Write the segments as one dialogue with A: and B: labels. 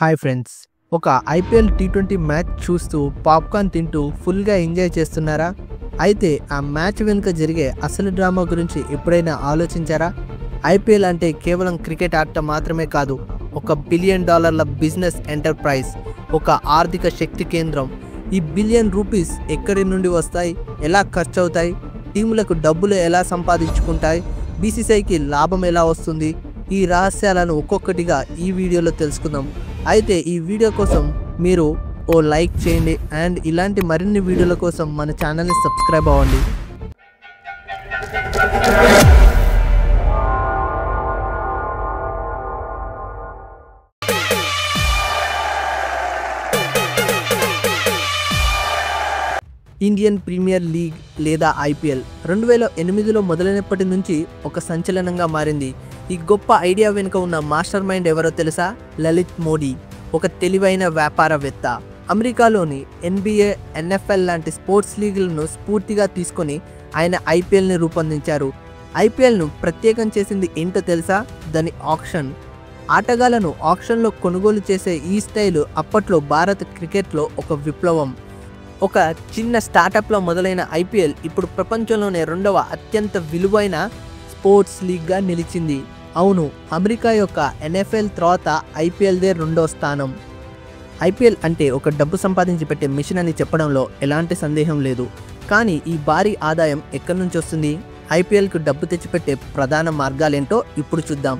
A: Hi friends, ఒక IPL T20 match చూస్తూ popcorn తింటూ ఫుల్గా ఎంజాయ్ చేస్తున్నారా? అయితే ఆ మ్యాచ్ వెనుక జరిగే అసలు డ్రామా గురించి ఎప్పుడైనా ఆలోచించారా? ఐపీఎల్ అంటే కేవలం క్రికెట్ ఆట మాత్రమే కాదు, $1 బిలియన్ బిజినెస్ ఎంటర్ప్రైజ్, ఒక ఆర్థిక శక్తి కేంద్రం. ఈ బిలియన్ రూపీస్ ఎక్కడి నుండి వస్తాయి, ఎలా ఖర్చు అవుతాయి, టీములకు డబ్బులు ఎలా సంపాదించుకుంటాయి, బీసీసీఐకి లాభం ఎలా వస్తుంది? ఈ రహస్యాలను ఒక్కొక్కటిగా ఈ వీడియోలో తెలుసుకుందాం. అయితే ఈ వీడియో కోసం మీరు ఓ లైక్ చేయండి అండ్ ఇలాంటి మరిన్ని వీడియోల కోసం మన ఛానల్ని సబ్స్క్రైబ్ అవ్వండి. ఇండియన్ ప్రీమియర్ లీగ్ లేదా ఐపీఎల్ 2008లో మొదలైనప్పటి నుంచి ఒక సంచలనంగా మారింది. ఈ గొప్ప ఐడియా వెనుక ఉన్న మాస్టర్ మైండ్ ఎవరో తెలుసా? లలిత్ మోడీ, ఒక తెలివైన వ్యాపారవేత్త. అమెరికాలోని NBA, NFL లాంటి స్పోర్ట్స్ లీగులను స్ఫూర్తిగా తీసుకొని ఆయన ఐపీఎల్ని రూపొందించారు. ఐపీఎల్ను ప్రత్యేకం చేసింది ఏంటో తెలుసా? దాని ఆక్షన్. ఆటగాళ్లను ఆక్షన్లో కొనుగోలు చేసే ఈ స్టైలు అప్పట్లో భారత క్రికెట్లో ఒక విప్లవం. ఒక చిన్న స్టార్టప్లో మొదలైన ఐపీఎల్ ఇప్పుడు ప్రపంచంలోనే 2వ అత్యంత విలువైన స్పోర్ట్స్ లీగ్గా నిలిచింది. అవును, అమెరికా యొక్క NFL తర్వాత ఐపీఎల్దే 2వ స్థానం. ఐపీఎల్ అంటే ఒక డబ్బు సంపాదించి పెట్టే మిషన్ అని చెప్పడంలో ఎలాంటి సందేహం లేదు. కానీ ఈ భారీ ఆదాయం ఎక్కడి నుంచి వస్తుంది? ఐపీఎల్కు డబ్బు తెచ్చిపెట్టే ప్రధాన మార్గాలేంటో ఇప్పుడు చూద్దాం.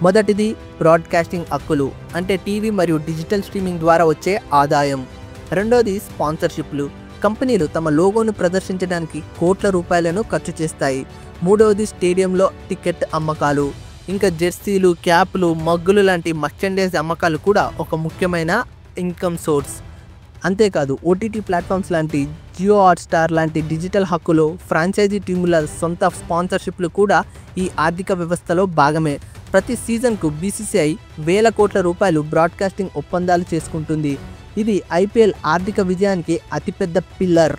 A: మొదటిది బ్రాడ్కాస్టింగ్ హక్కులు, అంటే టీవీ మరియు డిజిటల్ స్ట్రీమింగ్ ద్వారా వచ్చే ఆదాయం. రెండోది స్పాన్సర్షిప్లు, కంపెనీలు తమ లోగోను ప్రదర్శించడానికి కోట్ల రూపాయలను ఖర్చు చేస్తాయి. మూడవది స్టేడియంలో టికెట్ అమ్మకాలు, ఇంకా జెర్సీలు, క్యాప్లు, మగ్గులు లాంటి మర్చెండైజ్ అమ్మకాలు కూడా ఒక ముఖ్యమైన ఇన్కమ్ సోర్స్. అంతేకాదు ఓటీటీ ప్లాట్ఫామ్స్ లాంటి జియో హాట్స్టార్ లాంటి డిజిటల్ హక్కులు, ఫ్రాంచైజీ టీముల సొంత స్పాన్సర్షిప్లు కూడా ఈ ఆర్థిక వ్యవస్థలో భాగమే. ప్రతి సీజన్కు బీసీసీఐ వేల కోట్ల రూపాయలు బ్రాడ్కాస్టింగ్ ఒప్పందాలు చేసుకుంటుంది. ఇది ఐపీఎల్ ఆర్థిక విజయానికి అతిపెద్ద పిల్లర్.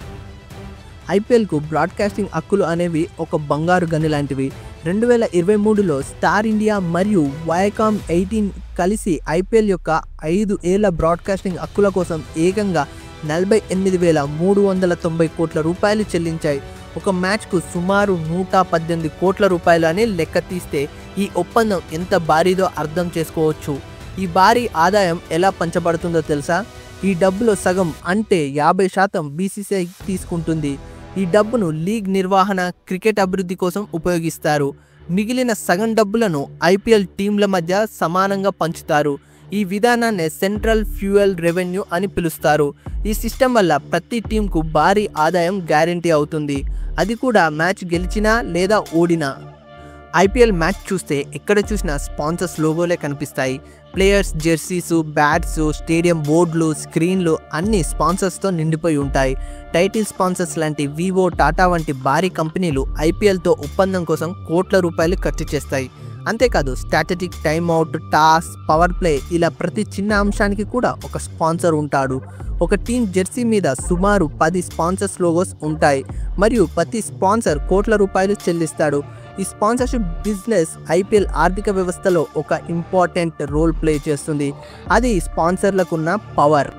A: ఐపీఎల్కు బ్రాడ్కాస్టింగ్ హక్కులు అనేవి ఒక బంగారు గని లాంటివి. 2023లో స్టార్ ఇండియా మరియు వయాకామ్ 18 కలిసి ఐపీఎల్ యొక్క 5 ఏళ్ల బ్రాడ్కాస్టింగ్ హక్కుల కోసం ఏకంగా 48,390 కోట్ల రూపాయలు చెల్లించాయి. ఒక మ్యాచ్కు సుమారు 118 కోట్ల రూపాయలు అని లెక్క తీస్తే ఈ ఒప్పందం ఎంత భారీదో అర్థం చేసుకోవచ్చు. ఈ భారీ ఆదాయం ఎలా పంచబడుతుందో తెలుసా? ఈ డబ్బులో సగం అంటే 50% బీసీసీఐ తీసుకుంటుంది. ఈ డబ్బును లీగ్ నిర్వహణ, క్రికెట్ అభివృద్ధి కోసం ఉపయోగిస్తారు. మిగిలిన సగం డబ్బులను ఐపీఎల్ టీంల మధ్య సమానంగా పంచుతారు. ఈ విధానాన్ని సెంట్రల్ ఫ్యూయల్ రెవెన్యూ అని పిలుస్తారు. ఈ సిస్టమ్ వల్ల ప్రతి టీంకు భారీ ఆదాయం గ్యారెంటీ అవుతుంది, అది కూడా మ్యాచ్ గెలిచినా లేదా ఓడినా. ఐపీఎల్ మ్యాచ్ చూస్తే ఎక్కడ చూసినా స్పాన్సర్స్ లోగోలే కనిపిస్తాయి. ప్లేయర్స్ జెర్సీసు, బ్యాట్స్, స్టేడియం బోర్డులు, స్క్రీన్లు అన్నీ స్పాన్సర్స్తో నిండిపోయి ఉంటాయి. టైటిల్ స్పాన్సర్స్ లాంటి వివో, టాటా వంటి భారీ కంపెనీలు ఐపీఎల్తో ఒప్పందం కోసం కోట్ల రూపాయలు ఖర్చు చేస్తాయి. అంతేకాదు strategic, timeout, toss, power play ఇలా ప్రతి చిన్న అంశానికి కూడా ఒక స్పాన్సర్ ఉంటాడు. ఒక టీం జెర్సీ మీద సుమారు 10 స్పాన్సర్స్ లోగోస్ ఉంటాయి మరియు ప్రతి స్పాన్సర్ కోట్ల రూపాయలు చెల్లిస్తాడు. ఈ స్పాన్సర్షిప్ బిజినెస్ ఐపీఎల్ ఆర్థిక వ్యవస్థలో ఒక ఇంపార్టెంట్ రోల్ ప్లే చేస్తుంది. అది స్పాన్సర్లకున్న పవర్.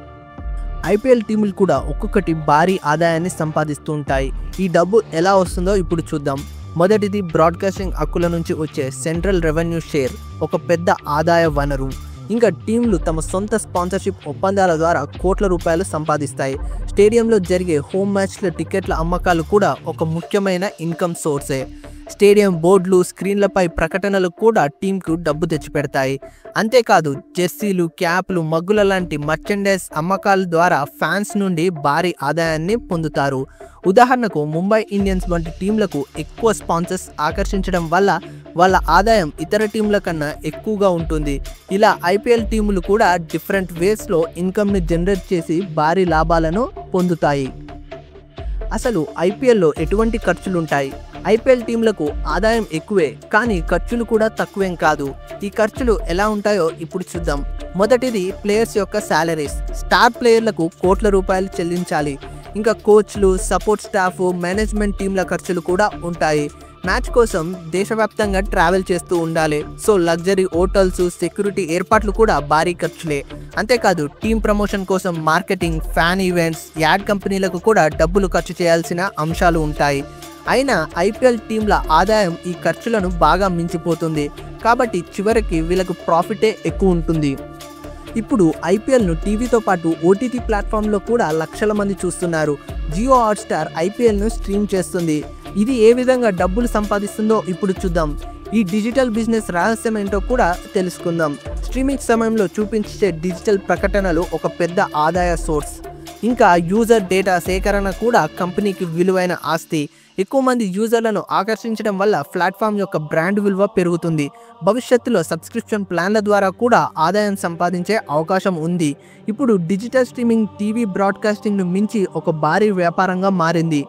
A: ఐపీఎల్ టీములు కూడా ఒక్కొక్కటి భారీ ఆదాయాన్ని సంపాదిస్తూ ఉంటాయి. ఈ డబ్బు ఎలా వస్తుందో ఇప్పుడు చూద్దాం. మొదటిది బ్రాడ్కాస్టింగ్ హక్కుల నుంచి వచ్చే సెంట్రల్ రెవెన్యూ షేర్, ఒక పెద్ద ఆదాయ వనరు. ఇంకా టీంలు తమ సొంత స్పాన్సర్షిప్ ఒప్పందాల ద్వారా కోట్ల రూపాయలు సంపాదిస్తాయి. స్టేడియంలో జరిగే హోమ్ మ్యాచ్ల టికెట్ల అమ్మకాలు కూడా ఒక ముఖ్యమైన ఇన్కమ్ సోర్సే. స్టేడియం బోర్డులు, స్క్రీన్లపై ప్రకటనలు కూడా టీంకు డబ్బు తెచ్చిపెడతాయి. అంతేకాదు జెర్సీలు, క్యాప్లు, మగ్గుల లాంటి మర్చెండైజ్ అమ్మకాల ద్వారా ఫ్యాన్స్ నుండి భారీ ఆదాయాన్ని పొందుతారు. ఉదాహరణకు ముంబై ఇండియన్స్ వంటి టీంలకు ఎక్కువ స్పాన్సర్స్ ఆకర్షించడం వల్ల వాళ్ళ ఆదాయం ఇతర టీంల కన్నా ఎక్కువగా ఉంటుంది. ఇలా ఐపీఎల్ టీములు కూడా డిఫరెంట్ వేస్లో ఇన్కమ్ని జనరేట్ చేసి భారీ లాభాలను పొందుతాయి. అసలు ఐపీఎల్లో ఎటువంటి ఖర్చులుంటాయి? ఐపీఎల్ టీంలకు ఆదాయం ఎక్కువే, కానీ ఖర్చులు కూడా తక్కువేం కాదు. ఈ ఖర్చులు ఎలా ఉంటాయో ఇప్పుడు చూద్దాం. మొదటిది ప్లేయర్స్ యొక్క శాలరీస్. స్టార్ ప్లేయర్లకు కోట్ల రూపాయలు చెల్లించాలి. ఇంకా కోచ్లు, సపోర్ట్ స్టాఫ్, మేనేజ్మెంట్ టీంల ఖర్చులు కూడా ఉంటాయి. మ్యాచ్ కోసం దేశవ్యాప్తంగా ట్రావెల్ చేస్తూ ఉండాలి. సో లగ్జరీ హోటల్స్, సెక్యూరిటీ ఏర్పాట్లు కూడా భారీ ఖర్చులే. అంతేకాదు టీమ్ ప్రమోషన్ కోసం మార్కెటింగ్, ఫ్యాన్ ఈవెంట్స్, యాడ్ కంపెనీలకు కూడా డబ్బులు ఖర్చు చేయాల్సిన అంశాలు ఉంటాయి. అయినా ఐపీఎల్ టీంల ఆదాయం ఈ ఖర్చులను బాగా మించిపోతుంది. కాబట్టి చివరికి వీళ్ళకు ప్రాఫిటే ఎక్కువ ఉంటుంది. ఇప్పుడు ఐపీఎల్ను టీవీతో పాటు ఓటీటీ ప్లాట్ఫామ్లో కూడా లక్షల మంది చూస్తున్నారు. జియో హాట్స్టార్ ఐపీఎల్ను స్ట్రీమ్ చేస్తుంది. ఇది ఏ విధంగా డబ్బులు సంపాదిస్తుందో ఇప్పుడు చూద్దాం. ఈ డిజిటల్ బిజినెస్ రహస్యం ఏంటో కూడా తెలుసుకుందాం. స్ట్రీమింగ్ సమయంలో చూపించే డిజిటల్ ప్రకటనలు ఒక పెద్ద ఆదాయ సోర్స్. ఇంకా యూజర్ డేటా సేకరణ కూడా కంపెనీకి విలువైన ఆస్తి. ఎక్కువ మంది యూజర్లను ఆకర్షించడం వల్ల ప్లాట్ఫామ్ యొక్క బ్రాండ్ విలువ పెరుగుతుంది. భవిష్యత్తులో సబ్స్క్రిప్షన్ ప్లాన్ల ద్వారా కూడా ఆదాయం సంపాదించే అవకాశం ఉంది. ఇప్పుడు డిజిటల్ స్ట్రీమింగ్ టీవీ బ్రాడ్కాస్టింగ్ను మించి ఒక భారీ వ్యాపారంగా మారింది.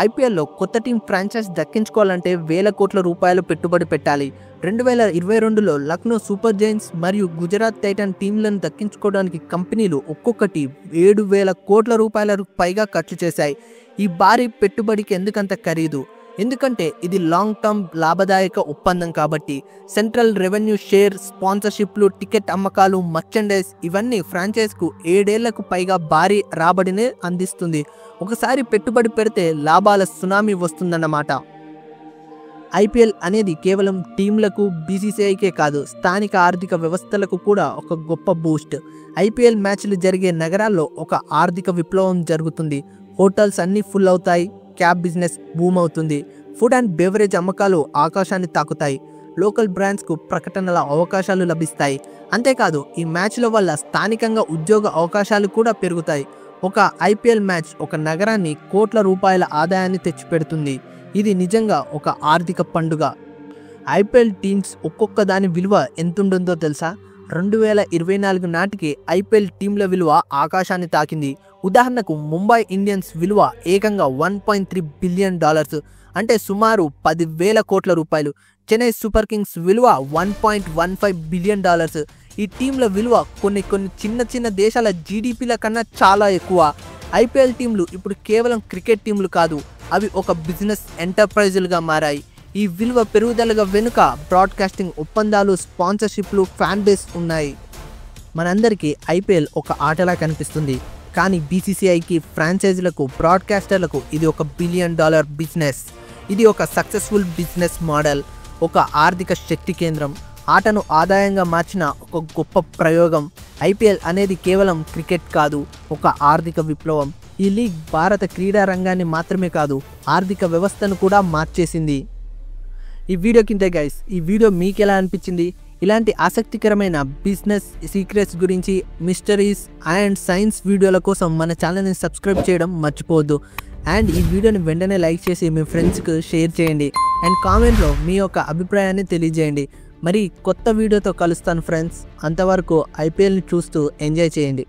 A: ఐపీఎల్లో కొత్త టీం ఫ్రాంచైజ్ దక్కించుకోవాలంటే వేల కోట్ల రూపాయలు పెట్టుబడి పెట్టాలి. 2022లో లక్నో సూపర్ జైంట్స్ మరియు గుజరాత్ టైటన్ టీంలను దక్కించుకోవడానికి కంపెనీలు ఒక్కొక్కటి 7,000 కోట్ల రూపాయలకు పైగా ఖర్చు చేశాయి. ఈ భారీ పెట్టుబడికి ఎందుకంత ఖరీదు? ఎందుకంటే ఇది లాంగ్ టర్మ్ లాభదాయక ఒప్పందం కాబట్టి. సెంట్రల్ రెవెన్యూ షేర్, స్పాన్సర్షిప్లు, టికెట్ అమ్మకాలు, మర్చెండైజ్ ఇవన్నీ ఫ్రాంచైజ్కు 7 ఏళ్లకు పైగా భారీ రాబడిని అందిస్తుంది. ఒకసారి పెట్టుబడి పెడితే లాభాల సునామీ వస్తుందన్నమాట. ఐపీఎల్ అనేది కేవలం టీంలకు, బీసీసీఐకే కాదు, స్థానిక ఆర్థిక వ్యవస్థలకు కూడా ఒక గొప్ప బూస్ట్. ఐపీఎల్ మ్యాచ్లు జరిగే నగరాల్లో ఒక ఆర్థిక విప్లవం జరుగుతుంది. హోటల్స్ అన్నీ ఫుల్ అవుతాయి, క్యాబ్ బిజినెస్ బూమ్ అవుతుంది, ఫుడ్ అండ్ బెవరేజ్ అమ్మకాలు ఆకాశాన్ని తాకుతాయి, లోకల్ బ్రాండ్స్కు ప్రకటనల అవకాశాలు లభిస్తాయి. అంతేకాదు ఈ మ్యాచ్ల వల్ల స్థానికంగా ఉద్యోగ అవకాశాలు కూడా పెరుగుతాయి. ఒక ఐపీఎల్ మ్యాచ్ ఒక నగరాన్ని కోట్ల రూపాయల ఆదాయాన్ని తెచ్చిపెడుతుంది. ఇది నిజంగా ఒక ఆర్థిక పండుగ. ఐపీఎల్ టీమ్స్ ఒక్కొక్క దాని విలువ ఎంతుంటుందో తెలుసా? 2024 నాటికి ఐపీఎల్ టీంల విలువ ఆకాశాన్ని తాకింది. ఉదాహరణకు ముంబై ఇండియన్స్ విలువ ఏకంగా $1.3 బిలియన్, అంటే సుమారు 10,000 కోట్ల రూపాయలు. చెన్నై సూపర్ కింగ్స్ విలువ $1.15 బిలియన్. ఈ టీంల విలువ కొన్ని చిన్న దేశాల జీడిపిల కన్నా చాలా ఎక్కువ. ఐపీఎల్ టీంలు ఇప్పుడు కేవలం క్రికెట్ టీంలు కాదు, అవి ఒక బిజినెస్ ఎంటర్ప్రైజులుగా మారాయి. ఈ విలువ పెరుగుదల వెనుక బ్రాడ్కాస్టింగ్ ఒప్పందాలు, స్పాన్సర్షిప్లు, ఫ్యాన్ బేస్ ఉన్నాయి. మనందరికీ ఐపీఎల్ ఒక ఆటలా కనిపిస్తుంది, కానీ బీసీసీఐకి, ఫ్రాంచైజీలకు, బ్రాడ్కాస్టర్లకు ఇది ఒక $1 బిలియన్ బిజినెస్. ఇది ఒక సక్సెస్ఫుల్ బిజినెస్ మోడల్, ఒక ఆర్థిక శక్తి కేంద్రం, ఆటను ఆదాయంగా మార్చిన ఒక గొప్ప ప్రయోగం. ఐపీఎల్ అనేది కేవలం క్రికెట్ కాదు, ఒక ఆర్థిక విప్లవం. ఈ లీగ్ భారత క్రీడా రంగాన్ని మాత్రమే కాదు, ఆర్థిక వ్యవస్థను కూడా మార్చేసింది. ఈ వీడియో కింద గైస్, ఈ వీడియో మీకు ఎలా అనిపించింది? ఇలాంటి ఆసక్తికరమైన బిజినెస్ సీక్రెట్స్ గురించి, మిస్టరీస్ అండ్ సైన్స్ వీడియోల కోసం మన ఛానల్ని సబ్స్క్రైబ్ చేయడం మర్చిపోవద్దు. అండ్ ఈ వీడియోని వెంటనే లైక్ చేసి మీ ఫ్రెండ్స్కి షేర్ చేయండి. అండ్ కామెంట్లో మీ యొక్క అభిప్రాయాన్ని తెలియజేయండి. మరి కొత్త వీడియోతో కలుస్తాను ఫ్రెండ్స్. అంతవరకు ఐపీఎల్ని చూస్తూ ఎంజాయ్ చేయండి.